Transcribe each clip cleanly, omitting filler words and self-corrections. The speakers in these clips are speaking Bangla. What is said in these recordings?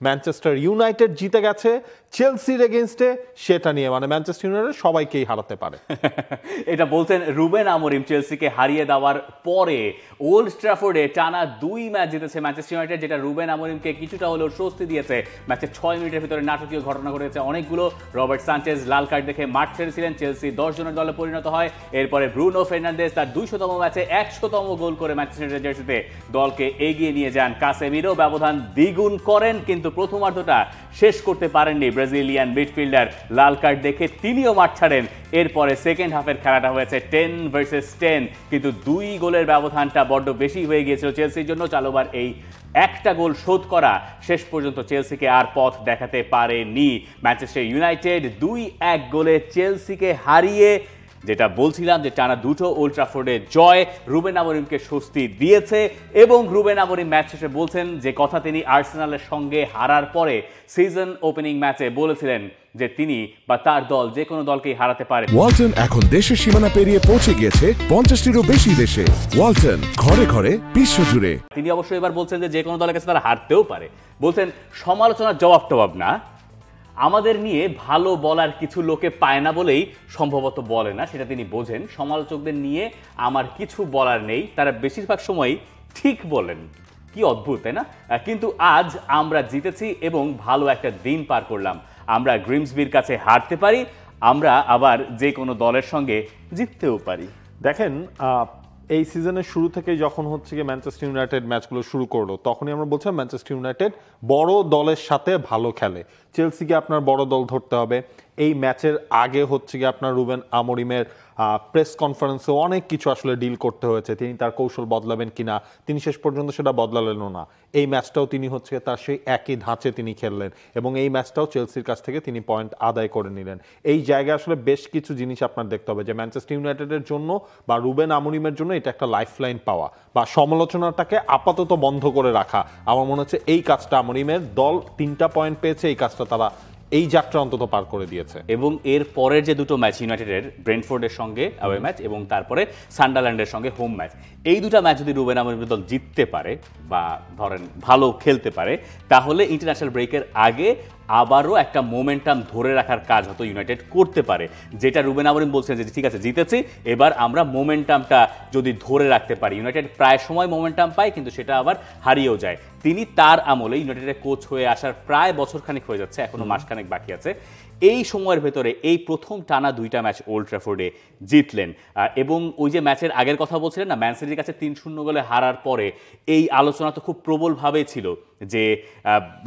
ম্যানচেস্টার ইউনাইটেড জিতে গেছে চেলসির এগেইনস্টে, সেটা নিয়ে মানে ম্যানচেস্টার ইউনাইটেড সবাইকেই হারাতে পারে। এটা বলছেন রুবেন আমরিম চেলসিকে হারিয়ে দেওয়ার পরে। ওল্ড ট্র্যাফোর্ডে টানা 2 ম্যাচ জিতেছে ম্যানচেস্টার ইউনাইটেড, যেটা রুবেন আমরিমকে কিছুটা হলেও স্বস্তি দিয়েছে। ম্যাচের 6 মিনিটের ভিতরে নাটকীয় ঘটনা ঘটেছে অনেকগুলো। রবার্ট সানচেজ লাল কার্ড দেখে মাঠ ছেড়েছিলেন, চেলসি 10 জনের দলে পরিণত হয়। এরপরে ব্রুনো ফের্নান্দেজ তার 200তম ম্যাচে 100তম গোল করে ম্যানচেস্টার ইউনাইটেড জার্সিতে দলকে এগিয়ে নিয়ে যান। কাসেমিরো ব্যবধান দ্বিগুণ করেন, কিন্তু প্রথমার্ধটা শেষ করতে পারেননি ব্রাজিলিয়ান মিডফিল্ডার। লাল কার্ড দেখে তিনিও মাঠ ছাড়েন। এরপরে সেকেন্ড হাফের খেলাটা হয়েছে 10 ভার্সেস 10, কিন্তু 2 গোলের ব্যবধানটা বড্ড বেশি হয়ে গিয়েছিল চেলসির জন্য। চালোবার এই একটা গোল শোধ করা শেষ পর্যন্ত চেলসিকে আর পথ দেখাতে পারেনি। ম্যানচেস্টার ইউনাইটেড 2-1 গোলে চেলসিকে হারিয়ে, যেটা বলছিলাম যে টানা 2টো ওল্ড ট্রাফোর্ডে জয় রুবেন আমরিমকে স্বস্তি দিয়েছে। এবং রুবেন আমরিম ম্যাচ শেষে বলছেন যে কথা তিনি আর্সেনালের সঙ্গে হারার পরে সিজন ওপেনিং ম্যাচে বলেছিলেন যে তিনি বা তার দল যে কোনো দলকেই হারাতে পারে। ওয়ালটন এখন দেশের সীমানা পেরিয়ে পৌঁছে গিয়েছে 50টিরও বেশি দেশে। ওয়ালটন, ঘরে ঘরে বিশ্বজুড়ে। তিনি অবশ্যই এবার বলছেন যে কোনো দলের কাছে তারা হারতেও পারে। বলছেন সমালোচনার জবাব টবাব না, আমাদের নিয়ে ভালো বলার কিছু লোকে পায় না বলেই সম্ভবত বলে না, সেটা তিনি বোঝেন। সমালোচকদের নিয়ে আমার কিছু বলার নেই, তারা বেশিরভাগ সময়ই ঠিক বলেন। কি অদ্ভুত, তাই না? কিন্তু আজ আমরা জিতেছি এবং ভালো একটা দিন পার করলাম। আমরা গ্রিমসবির কাছে হারতে পারি, আমরা আবার যে কোনো দলের সঙ্গে জিততেও পারি। দেখেন, এই সিজনের শুরু থেকে যখন হচ্ছে গিয়ে ম্যানচেস্টার ইউনাইটেড ম্যাচগুলো শুরু করলো, তখনই আমরা বলছিলাম ম্যানচেস্টার ইউনাইটেড বড় দলের সাথে ভালো খেলে, চেলসিকে আপনার বড় দল ধরতে হবে। এই ম্যাচের আগে হচ্ছে গিয়ে আপনার রুবেন আমরিমের প্রেস কনফারেন্সে অনেক কিছু আসলে ডিল করতে হয়েছে, তিনি তার কৌশল বদলাবেন কিনা, তিনি শেষ পর্যন্ত সেটা বদলালেনও না। এই ম্যাচটাও তিনি হচ্ছে তার সেই একই ধাঁচে তিনি খেললেন এবং এই ম্যাচটাও চেলসির কাছ থেকে তিনি পয়েন্ট আদায় করে নিলেন। এই জায়গায় আসলে বেশ কিছু জিনিস আপনার দেখতে হবে যে ম্যানচেস্টার ইউনাইটেডের জন্য বা রুবেন আমরিমের জন্য এটা একটা লাইফলাইন পাওয়া বা সমালোচনাটাকে আপাতত বন্ধ করে রাখা। আমার মনে হচ্ছে এই কাজটা আমরিমের দল 3টা পয়েন্ট পেয়েছে, এই কাজটা তারা এই যাত্রা অন্তত পার করে দিয়েছে। এবং এর পরের যে দুটো ম্যাচ ইউনাইটেডের, ব্রেন্টফোর্ডের সঙ্গে অ্যাওয়ে ম্যাচ এবং তারপরে সান্ডারল্যান্ডের সঙ্গে হোম ম্যাচ, এই দুটো ম্যাচ যদি রুবেন আমরিমের দল জিততে পারে বা ধরেন ভালো খেলতে পারে, তাহলে ইন্টারন্যাশনাল ব্রেকের আগে আবারও একটা মোমেন্টাম ধরে রাখার কাজ হয়তো ইউনাইটেড করতে পারে। যেটা রুবেন আমরিম বলছেন যে ঠিক আছে জিতেছি, এবার আমরা মোমেন্টামটা যদি ধরে রাখতে পারি। ইউনাইটেড প্রায় সময় মোমেন্টাম পায়, কিন্তু সেটা আবার হারিয়েও যায়। তিনি তার আমলে ইউনাইটেডের কোচ হয়ে আসার প্রায় বছরখানেক হয়ে যাচ্ছে, এখনো মাসখানেক বাকি আছে। এই সময়ের ভেতরে এই প্রথম টানা 2টা ম্যাচ ওল্ড ট্র্যাফোর্ডে জিতলেন। এবং ওই যে ম্যাচের আগের কথা বলছিলেন না, ম্যান সিটির কাছে 3-0 গোলে হারার পরে এই আলোচনা তো খুব প্রবলভাবেই ছিল যে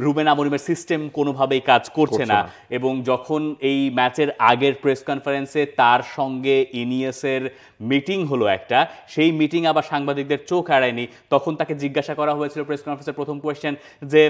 রুবেন আমরিমের সিস্টেম কোনোভাবেই কাজ করছে না। এবং যখন এই ম্যাচের আগের প্রেস কনফারেন্সে তার সঙ্গে ইনিয়েসের মিটিং হলো একটা, সেই মিটিং আবার সাংবাদিকদের চোখ এড়ায়নি। তখন তাকে জিজ্ঞাসা করা হয়েছিল প্রেস কনফারেন্সের প্রথম কোয়েশ্চেন যে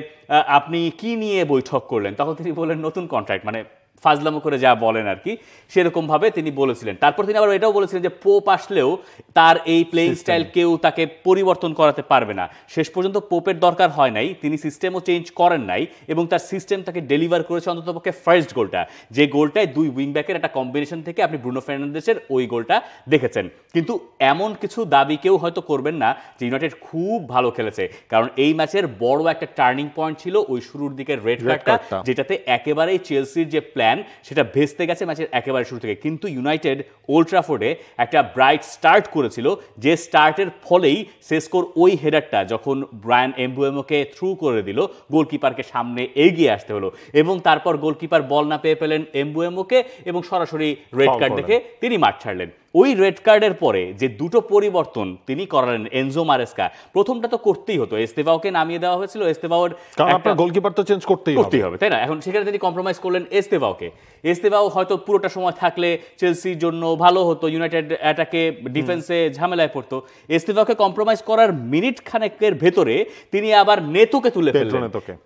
আপনি কি নিয়ে বৈঠক করলেন, তখন তিনি বললেন নতুন কন্ট্রাক্ট, মানে ফাজলামো করে যা বলেন আর কি, সেরকমভাবে তিনি বলেছিলেন। তারপর তিনি আবার এটাও বলেছিলেন যে পোপ আসলেও তার এই প্লেইং স্টাইল কেউ তাকে পরিবর্তন করাতে পারবে না। শেষ পর্যন্ত পোপের দরকার হয় নাই, তিনি সিস্টেমও চেঞ্জ করেন নাই এবং তার সিস্টেম তাকে ডেলিভার করেছে অন্ততপক্ষে ফার্স্ট গোলটা, যে গোলটায় 2 উইংব্যাকের একটা কম্বিনেশন থেকে আপনি ব্রুনো ফার্নান্দেজের ওই গোলটা দেখেছেন। কিন্তু এমন কিছু দাবি কেউ হয়তো করবেন না যে ইউনাইটেড খুব ভালো খেলেছে, কারণ এই ম্যাচের বড় একটা টার্নিং পয়েন্ট ছিল ওই শুরুর দিকের রেড কার্ডটা, যেটাতে একেবারেই চেলসির যে প্ল্যান সেটা ভেস্তে গেছে ম্যাচের একেবারে শুরু থেকে। কিন্তু ইউনাইটেড ওল্ড ট্রাফোর্ডে একটা ব্রাইট স্টার্ট করেছিল, যে স্টার্টের ফলেই সেস্কোর ওই হেডারটা যখন ব্রায়ান এমবুয়েমোকে থ্রু করে দিল, গোলকিপারকে সামনে এগিয়ে আসতে হলো এবং তারপর গোলকিপার বল না পেয়ে পেলেন এমবুয়েমোকে এবং সরাসরি রেড কার্ড দেখে তিনি মাঠ ছাড়লেন। ওই রেড কার্ডের পরে যে দুটো পরিবর্তন তিনি করালেন এনজো মারেস্কা, প্রথমটা তো করতেই হতো, এস্তেভাওকে নামিয়ে দেওয়া হয়েছিল, এস্তেভাওর কারণ আপনার গোলকিপার তো চেঞ্জ করতেই হবে, তাই না? এখন সেখানে তিনি কম্প্রোমাইজ করলেন এস্তেভাওকে। এস্তেভাও হয়তো পুরোটা সময় থাকলে চেলসির জন্য ভালো হতো, ইউনাইটেড অ্যাটাকে ডিফেন্সে ঝামেলায় পড়তো। এস্তেভাওকে কম্প্রোমাইজ করার মিনিট খানেকের ভেতরে তিনি আবার নেতোকে তুলে ফেললেন।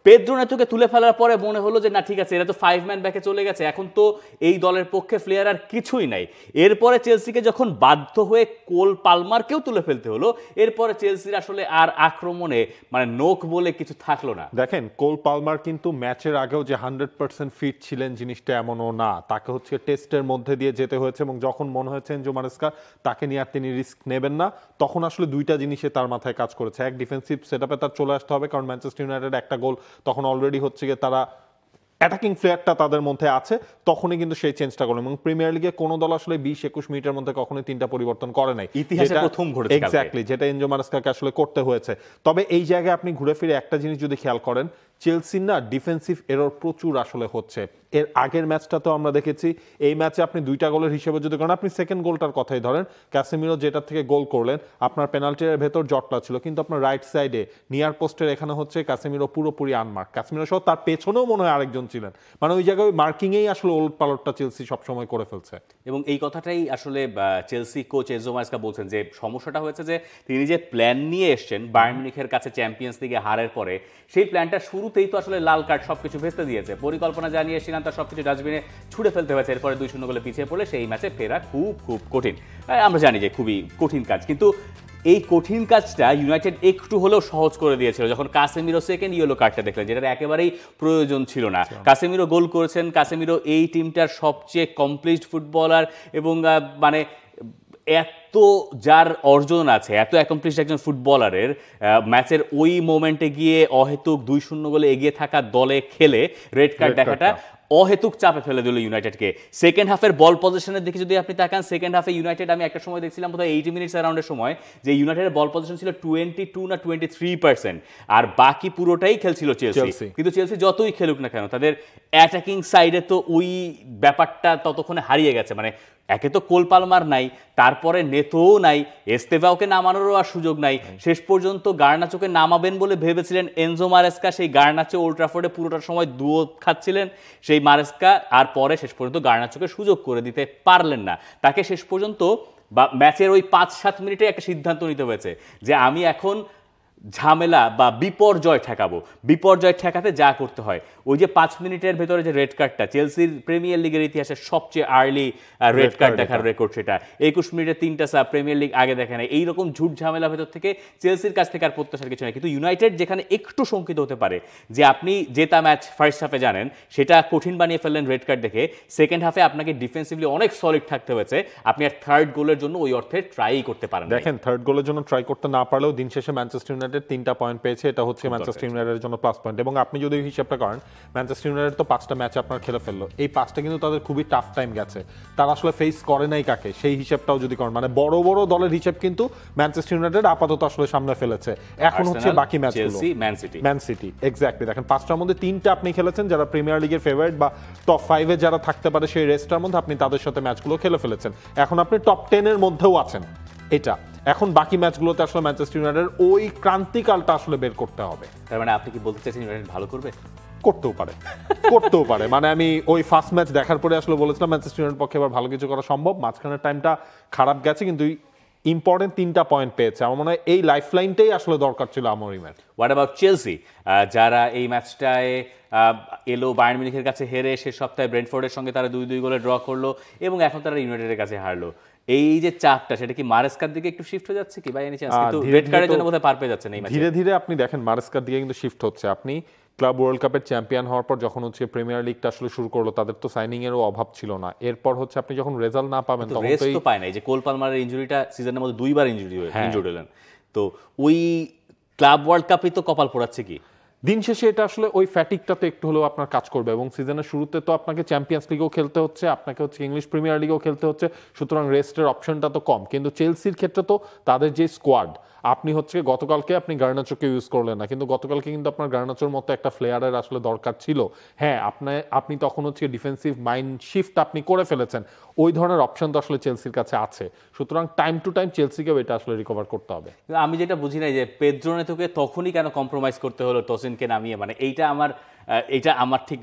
পেদ্রো নেতোকে তুলে ফেলার পরে মনে হলো যে না ঠিক আছে, এরা তো 5 ম্যান ব্যাকে চলে গেছে, এখন তো এই দলের পক্ষে প্লেয়ার আর কিছুই নাই। এরপরে চেলসিকে যখন বাধ্য হয়ে কোল পালমারকেও তুলে ফেলতে হলো, এরপরে চেলসির আসলে আর আক্রমণে মানে নোক বলে কিছু থাকলো না। দেখেন কোল পালমার কিন্তু ম্যাচের আগেও যে 100% ফিট ছিলেন জিনিসটা এমনও না, তাকে হচ্ছে টেস্টের মধ্যে দিয়ে যেতে হয়েছে, এবং যখন মনে হয়েছে এনজো মারেস্কা তাকে নিয়ে আর তিনি রিস্ক নেবেন না, তখন আসলে দুইটা জিনিসে তার মাথায় কাজ করেছে। এক, ডিফেন্সিভ সেটআপে তার চলে আসতে হবে, কারণ ম্যানচেস্টার ইউনাইটেড একটা গোল তখন অলরেডি হচ্ছে গিয়ে তারা অ্যাটাকিং ফ্লেয়ারটা তাদের মধ্যে আছে, তখনই কিন্তু সেই চেঞ্জটা করলো। এবং প্রিমিয়ার লিগে কোনো দল আসলে 20-21 মিনিটের মধ্যে কখনোই 3টা পরিবর্তন করে নাই, ইতিহাসে প্রথম ঘটেছে কালকে। এক্স্যাক্টলি, যেটা এনজো মারেস্কাকে আসলে করতে হয়েছে। তবে এই জায়গায় আপনি ঘুরে ফিরে একটা জিনিস যদি খেয়াল করেন, চেলসির না ডিফেন্সিভ এরর প্রচুর আসলে হচ্ছে। এর আগের ম্যাচটাতেও আমরা দেখেছি, এই ম্যাচে আপনি 2টা গোলের হিসেবে যদি করেন, আপনি সেকেন্ড গোলটার কথাই ধরেন, ক্যাসেমিরো যেটা থেকে গোল করলেন, আপনার পেনাল্টির ভেতর জটলা ছিল, কিন্তু আপনার রাইট সাইডে নিয়ার পোস্টের এখানে হচ্ছে ক্যাসেমিরো পুরোপুরি আনমার্ক, ক্যাসেমিরো সহ তার পেছনেও মনে হয় আরেকজন ছিলেন, মানে ওই জায়গায় মার্কিংয়েই আসলে ওলট পালটটা চেলসি সবসময় করে ফেলছে। এবং এই কথাটাই আসলে চেলসি কোচ এনজো মারেস্কা বলছেন যে সমস্যাটা হয়েছে যে তিনি যে প্ল্যান নিয়ে এসছেন বায়ার্ন মিউনিখের কাছে চ্যাম্পিয়ন্স লিগে হারের পরে, সেই প্ল্যানটা শুরুতেই তো আসলে লাল কার্ড সবকিছু ভেস্তে দিয়েছে, পরিকল্পনা জানিয়ে এসেছিলেন তার সবকিছু ডাস্টবিনে ছুড়ে ফেলতে হয়েছে, এরপরে 2-0 গোলে পিছিয়ে পড়লে সেই ম্যাচে ফেরা খুব খুব কঠিন। আমরা জানি যে খুবই কঠিন কাজ, কিন্তু এই কঠিন কাজটা ইউনাইটেড একটু হলেও সহজ করে দিয়েছিল যখন কাসেমিরো সেকেন্ড ইয়েলো কার্ডটা দেখলেন, যেটার একেবারেই প্রয়োজন ছিল না। কাসেমিরো গোল করেছেন, কাসেমিরো এই টিমটার সবচেয়ে কমপ্লিট ফুটবলার, এবং মানে এত যার অর্জন আছে, এত অ্যাকমপ্লিশড একজন ফুটবলারের ম্যাচের ওই মোমেন্টে গিয়ে অহেতুক 2-0 গোলে এগিয়ে থাকা দলে খেলে রেড কার্ড দেখাটা অহেতুক চাপে ফেলে দিল ইউনাইটেডকে। সেকেন্ড হাফের বল পজিশনের দিকে যদি আপনি তাকান, সেকেন্ড হাফে ইউনাইটেড, আমি একটা সময় দেখছিলাম বোধহয় 80 মিনিটস অ্যারাউন্ডের সময়, যে ইউনাইটেডের বল পজিশন ছিল 22 না 23%, আর বাকি পুরোটাই খেলছিল চেলসি। কিন্তু চেলসি যতই খেলুক না কেন, তাদের অ্যাটাকিং সাইডে তো ওই ব্যাপারটা ততক্ষণে হারিয়ে গেছে। মানে একে তো কোল পালমার নাই, তারপরে নেতোও নাই, এস্তেভাওকে নামানোরও আর সুযোগ নাই। শেষ পর্যন্ত গার্নাচোকে নামাবেন বলে ভেবেছিলেন এনজো মারেস্কা, সেই গার্নাচো ওল্ড ট্রাফোর্ডে পুরোটার সময় দুয়ো খাচ্ছিলেন সেই মারেস্কা, আর পরে শেষ পর্যন্ত গার্নাচোকে সুযোগ করে দিতে পারলেন না। তাকে শেষ পর্যন্ত বা ম্যাচের ওই 5-7 মিনিটে একটা সিদ্ধান্ত নিতে হয়েছে যে আমি এখন ঝামেলা বা বিপর্যয় ঠেকাবো। বিপর্যয় ঠেকাতে যা করতে হয়, ওই যে 5 মিনিটের ভেতরে যে রেড কার্ডটা, চেলসির প্রিমিয়ার লিগের ইতিহাসে সবচেয়ে আর্লি রেড কার্ড দেখার রেকর্ড সেটা। 21 মিনিটে 3টা সাব, প্রিমিয়ার লিগ আগে দেখে না। এইরকম ঝুট ঝামেলা ভেতর থেকে চেলসির কাছ থেকে আর প্রত্যাশার কিছু নেই। কিন্তু ইউনাইটেড যেখানে একটু শঙ্কিত হতে পারে যে আপনি জেতা ম্যাচ ফার্স্ট হাফে জানেন, সেটা কঠিন বানিয়ে ফেললেন রেড কার্ড দেখে, সেকেন্ড হাফে আপনাকে ডিফেন্সিভলি অনেক সলিড থাকতে হয়েছে, আপনি আর থার্ড গোলের জন্য ওই অর্থে ট্রাই করতে পারেন। দেখেন, থার্ড গোলের জন্য ট্রাই করতে না পারলেও দিন শেষে ম্যানচেস্টার ইউনাইটেড 3টা পয়েন্ট পেয়েছে, এটা হচ্ছে ম্যানচেস্টার ইউনাইটেডের জন্য প্লাস পয়েন্ট। এবং আপনি যদি হিসাবটা করেন, ম্যানচেস্টার ইউনাইটেড তো 5টা ম্যাচে আপনার খেলে ফেললো, এই 5টা কিন্তু তাদের খুবই টাফ টাইম গেছে, তারা আসলে ফেস করে নাই কাকে, সেই হিসাবটাও যদি করেন, মানে বড় বড় দলের হিসাব কিন্তু ম্যানচেস্টার ইউনাইটেড আপাতত আসলে সামনে ফেলেছে। এখন হচ্ছে বাকি ম্যাচগুলো, ম্যান সিটি, এক্স্যাক্টলি। দেখেন 5টার মধ্যে 3টা আপনি খেলেছেন, যারা প্রিমিয়ার লিগের ফেভারিট বা টপ 5-এ যারা থাকতে পারে সেই রেসটার মধ্যে আপনি তাদের সাথে ম্যাচগুলো খেলে ফেলেছেন। এখন আপনি টপ 10-এর মধ্যেও আছেন, এটা এখন বাকি ম্যাচগুলোতে আসলে ম্যানচেস্টার ইউনাইটেড ওই ক্রান্তিকালটা আসলে বের করতে হবে। তার মানে আপনি কি বলতে চাইছেন ইউনাইটেড ভালো করবে? করতেও পারে মানে আমি ওই ফার্স্ট ম্যাচ দেখার পরে আসলে বলেছিলাম ম্যানচেস্টার ইউনাইটেড পক্ষে এবার ভালো কিছু করা সম্ভব। মাঝখানের টাইমটা খারাপ গেছে, কিন্তু ইম্পর্টেন্ট 3টা পয়েন্ট পেয়েছে। আমার মনে হয় এই লাইফ লাইনটাই আসলে দরকার ছিল আমরিমের। হোয়াট অ্যাবাউট চেলসি, যারা এই ম্যাচটায় এলো বায়ার্ন মিউনিখের কাছে হেরে, শেষ সপ্তাহে ব্রেন্টফোর্ডের সঙ্গে তারা 2-2 গোলে ড্র করলো, এবং এখন তারা ইউনাইটেডের কাছে হারলো। এই যে চাপটা, সেটা কি মারেস্কার দিকে একটু শিফট হয়ে যাচ্ছে কি বাই এনি চান্স? কিন্তু রেড কার্ডের জন্য বোধহয় পার পেয়ে যাচ্ছে না এই ম্যাচে। ধীরে ধীরে আপনি দেখেন মারেস্কার দিকে কিন্তু শিফট হচ্ছে। আপনি ক্লাব ওয়ার্ল্ড কাপের চ্যাম্পিয়ন হওয়ার পর যখন হচ্ছে প্রিমিয়ার লিগটা আসলে শুরু করলো, তাদের তো সাইনিং এরও অভাব ছিল না। এরপর হচ্ছে আপনি যখন রেজাল্ট না পাবেন তখন তো পায় না। এই যে কোল পালমারের ইনজুরিটা সিজনের মধ্যে 2বার ইনজুরি হলেন, তো ওই ক্লাব ওয়ার্ল্ড কাপই তো কপাল পোড়াচ্ছে কি। দিন শেষে এটা আসলে ওই ফ্যাটিকটাতে একটু হলেও আপনার কাজ করবে, এবং সিজনের শুরুতে তো আপনাকে চ্যাম্পিয়ন্স লিগেও খেলতে হচ্ছে, আপনাকে হচ্ছে ইংলিশ প্রিমিয়ার লিগেও খেলতে হচ্ছে, সুতরাং রেস্টের অপশনটা তো কম। কিন্তু চেলসির ক্ষেত্রে তো তাদের যে স্কোয়াড, আপনি হচ্ছে গতকালকে আপনি গার্নাচোকে ইউজ করলেন না, কিন্তু গতকালকে কিন্তু আপনার গার্নাচোর মতো একটা প্লেয়ারের আসলে দরকার ছিল। হ্যাঁ, আপনি তখন হচ্ছে ডিফেন্সিভ মাইন্ড শিফট আপনি করে ফেলেছেন, ওই ধরনের অপশন তো আসলে চেলসির কাছে আছে। সুতরাং টাইম টু টাইম চেলসিকেও এটা আসলে রিকভার করতে হবে। আমি যেটা বুঝি না যে পেদ্রো নেতোকে তখনই কেন কম্প্রোমাইজ করতে হলো টসিনকে নামিয়ে, মানে এইটা আমার ঠিক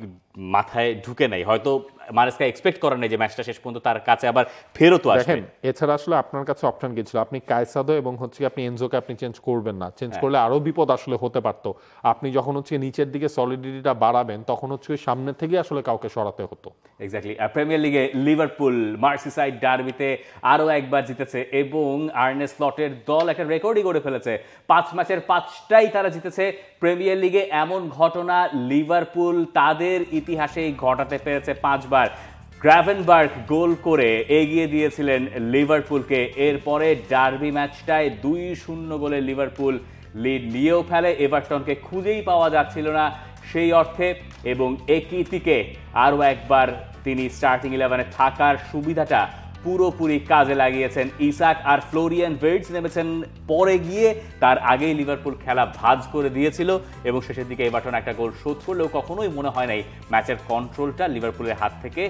মাথায় ঢুকে নাই। হয়তো মারেস্কা এক্সপেক্ট করেন যে ম্যাচটা শেষ পর্যন্ত তার কাছে আবার ফেরতও আসবে। দেখেন এছাড়া আসলে আপনার কাছে অপশন কি ছিল? আপনি কায়সাদো এবং হচ্ছে আপনি এনজোকে আপনি চেঞ্জ করবেন না, চেঞ্জ করলে আরো বিপদ আসলে হতে পারতো। আপনি যখন হচ্ছে নিচের দিকে সলিডিটিটা বাড়াবেন তখন হচ্ছে সামনে থেকে আসলে কাউকে সরাতে হতো। এক্স্যাক্টলি। প্রিমিয়ার লিগে লিভারপুল মার্সিসাইড ডার্বিতে আরও একবার জিতেছে এবং আর্নে স্লটের দল একটা রেকর্ডই করে ফেলেছে। 5 ম্যাচের 5টাই তারা জিতেছে। প্রিমিয়ার লিগে এমন ঘটনা লিভারপুল তাদের ইতিহাসেই ঘটাতে পেরেছে 5 বার। গ্রাভেনবার্গ গোল করে এগিয়ে দিয়েছিলেন লিভারপুলকে। এরপরে ডার্বি ম্যাচটায় 2-0 গোলে লিভারপুল লিড নিয়েও ফেলে। এভারটনকে খুঁজেই পাওয়া যাচ্ছিল না সেই অর্থে, এবং একিতিকে আরও একবার তিনি স্টার্টিং 11-এ থাকার সুবিধাটা পুরোপুরি কাজে লাগিয়েছেন। ইসাক আর ফ্লোরিয়ান ভার্টস নেমেছেন পরে গিয়ে, তার আগেই লিভারপুল খেলা ভাঁজ করে দিয়েছিল এবং শেষের দিকে এভারটন একটা গোল শোধ করলেও কখনোই মনে হয় নাই ম্যাচের কন্ট্রোলটা লিভারপুলের হাত থেকে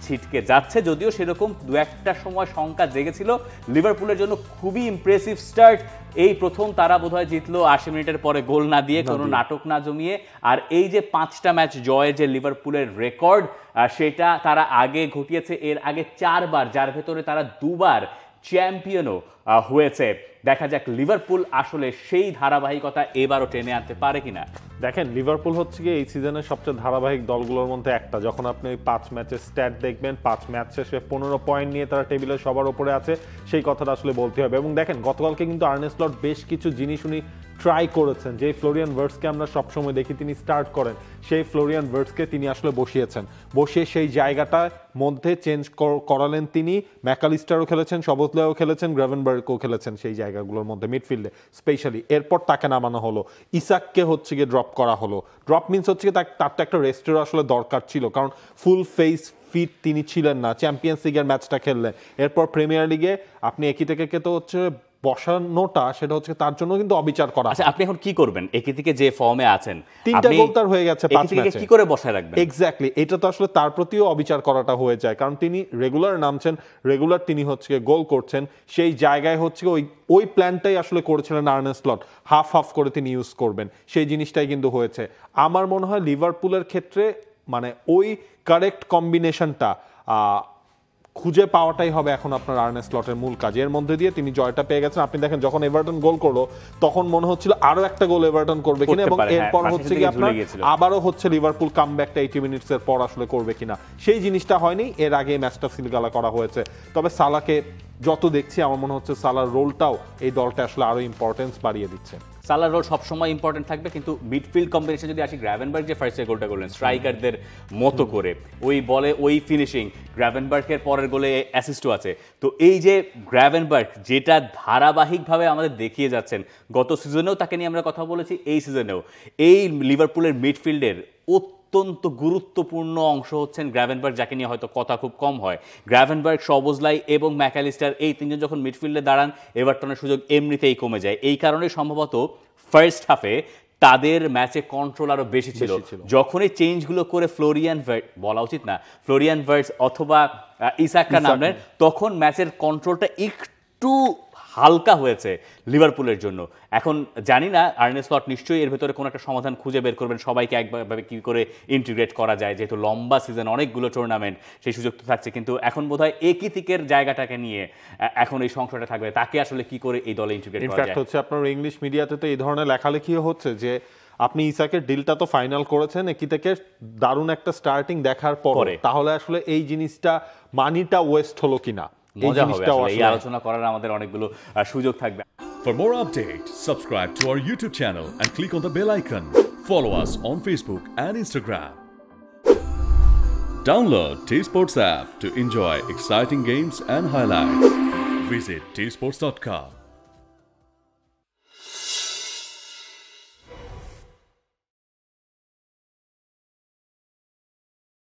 ছিটকে যাচ্ছে। যদিও সেরকম দু একটা সময় শঙ্কা জেগেছিল। লিভারপুলের জন্য খুবই ইমপ্রেসিভ স্টার্ট। এই প্রথম তারা বোধহয় জিতলো 80 মিনিটের পরে গোল না দিয়ে, কোনো নাটক না জমিয়ে। আর এই যে 5টা ম্যাচ জয়ে যে লিভারপুলের রেকর্ড, সেটা তারা আগে ঘটিয়েছে এর আগে 4 বার, যার ভেতরে তারা 2 বার চ্যাম্পিয়নও হয়েছে। দেখা যাক লিভারপুল আসলে সেই ধারাবাহিকতা এবারও টেনে আনতে পারে কিনা। দেখেন লিভারপুল হচ্ছে গিয়ে এই সিজনের সবচেয়ে ধারাবাহিক দলগুলোর মধ্যে একটা। যখন আপনি ওই 5 ম্যাচের স্ট্যাট দেখবেন, 5 ম্যাচ শেষে 15 পয়েন্ট নিয়ে তারা টেবিলের সবার উপরে আছে, সেই কথাটা আসলে বলতে হবে। এবং দেখেন গতকালকে কিন্তু আর্নে স্লট বেশ কিছু জিনিস উনি ট্রাই করেছেন। যে ফ্লোরিয়ান ভার্টসকে আমরা সবসময় দেখি তিনি স্টার্ট করেন, সেই ফ্লোরিয়ান ভার্টসকে তিনি আসলে বসিয়েছেন। বসিয়ে সেই জায়গাটার মধ্যে চেঞ্জ করালেন তিনি। ম্যাকালিস্টারও খেলেছেন, সবজলাইও খেলেছেন, গ্রাভেনবার্গও খেলেছেন সেই জায়গাগুলোর মধ্যে মিডফিল্ডে স্পেশালি। এরপর তাকে নামানো হলো, ইসাককে হচ্ছে গিয়ে ড্রপ করা হলো। ড্রপ মিনস হচ্ছে গিয়ে তার তো একটা রেস্টেরও আসলে দরকার ছিল, কারণ ফুল ফেস ফিট তিনি ছিলেন না। চ্যাম্পিয়ন্স লিগের ম্যাচটা খেললেন, এরপর প্রিমিয়ার লিগে আপনি একই থেকে তো হচ্ছে বসানোটা, সেটা হচ্ছে তার জন্য কিন্তু অবিচার করা। আচ্ছা, আপনি এখন কি করবেন? একই থেকে যে ফর্মে আছেন, 3টা গোল তার হয়ে গেছে 5 ম্যাচে, কি করে বসায় রাখবেন? এক্স্যাক্টলি, এটা তো আসলে তার প্রতিও অবিচার করাটা হয়ে যায়। কারণ তিনি রেগুলার নামছেন, রেগুলার তিনি হচ্ছে গোল করছেন, সেই জায়গায় হচ্ছে ওই প্ল্যানটাই আসলে করেছিলেন আর্নে স্লট, হাফ হাফ করে তিনি ইউজ করবেন, সেই জিনিসটাই কিন্তু হয়েছে। আমার মনে হয় লিভারপুলের ক্ষেত্রে মানে ওই কারেক্ট কম্বিনেশনটা খুঁজে পাওয়াটাই হবে এখন আপনার আর্নে স্লটের মূল কাজ। এর মধ্যে দিয়ে তিনি জয়টা পেয়ে গেছেন। আপনি দেখেন যখন এভারটন গোল করলো তখন মনে হচ্ছিল আরো একটা গোল এভারটন করবে কিনা, এবং এরপর হচ্ছে কি আপনার আবারও হচ্ছে লিভারপুল কামব্যাকটা 80 মিনিটসের পর আসলে করবে কিনা, সেই জিনিসটা হয়নি। এর আগে ম্যাচটা সিলগালা করা হয়েছে। তবে সালাকে যত দেখছি আমার মনে হচ্ছে সালার রোলটাও এই দলটা আসলে আরো ইম্পর্টেন্স বাড়িয়ে দিচ্ছে। সালার রোল সবসময় ইম্পর্টেন্ট থাকবে, কিন্তু মিডফিল্ড কম্বিনেশন যদি আসি, গ্রাভেনবার্গ যে ফার্স্টে গোলটা করলেন স্ট্রাইকারদের মতো করে, ওই বলে ওই ফিনিশিং, গ্রাভেনবার্গের পরের গোলে অ্যাসিস্টও আছে। তো এই যে গ্রাভেনবার্গ যেটা ধারাবাহিকভাবে আমাদের দেখিয়ে যাচ্ছেন, গত সিজনেও তাকে নিয়ে আমরা কথা বলেছি, এই সিজনেও এই লিভারপুলের মিডফিল্ডের অত্যন্ত গুরুত্বপূর্ণ অংশ হচ্ছেন গ্রাভেনবার্গ, যাকে নিয়ে হয়তো কথা খুব কম হয়। গ্রাভেনবার্গ, সবজলাই এবং ম্যাকালিস্টার, এই তিনজন যখন মিডফিল্ডে দাঁড়ান, এভারটনের সুযোগ এমনিতেই কমে যায়। এই কারণে সম্ভবত ফার্স্ট হাফে তাদের ম্যাচে কন্ট্রোল আরো বেশি ছিল। যখনই চেঞ্জগুলো করে ফ্লোরিয়ান ভার্টস অথবা ইসাকা নামলেন, তখন ম্যাচের কন্ট্রোলটা একটু হালকা হয়েছে লিভারপুলের জন্য। এখন জানি না আর্নে স্লট নিশ্চয়ই এর ভেতরে কোনো একটা সমাধান খুঁজে বের করবেন, সবাইকে একভাবে কি করে ইন্টিগ্রেট করা যায়, যেহেতু লম্বা সিজন, অনেকগুলো টুর্নামেন্ট, সেই সুযোগ তো থাকছে। কিন্তু এখন বোধহয় একিতিকের জায়গাটাকে নিয়ে এখন এই সংশয়টা থাকবে, তাকে আসলে কি করে এই দলে ইন্টিগ্রেট করা যায়। ইনফ্যাক্ট হচ্ছে আপনার ইংলিশ মিডিয়াতে তো এই ধরনের লেখালেখিও হচ্ছে যে আপনি ইসাকের ডিলটা তো ফাইনাল করেছেন একই থেকে দারুণ একটা স্টার্টিং দেখার পরে, তাহলে আসলে এই জিনিসটা মানিটা ওয়েস্ট হলো কিনা, মজা হবে এই আলোচনা করার আমাদের অনেকগুলো সুযোগ থাকবে। For more updates, subscribe to our YouTube channel and click on the bell icon. Follow us on Facebook and Instagram. Download T-Sports app to enjoy exciting games and highlights. Visit tsports.com.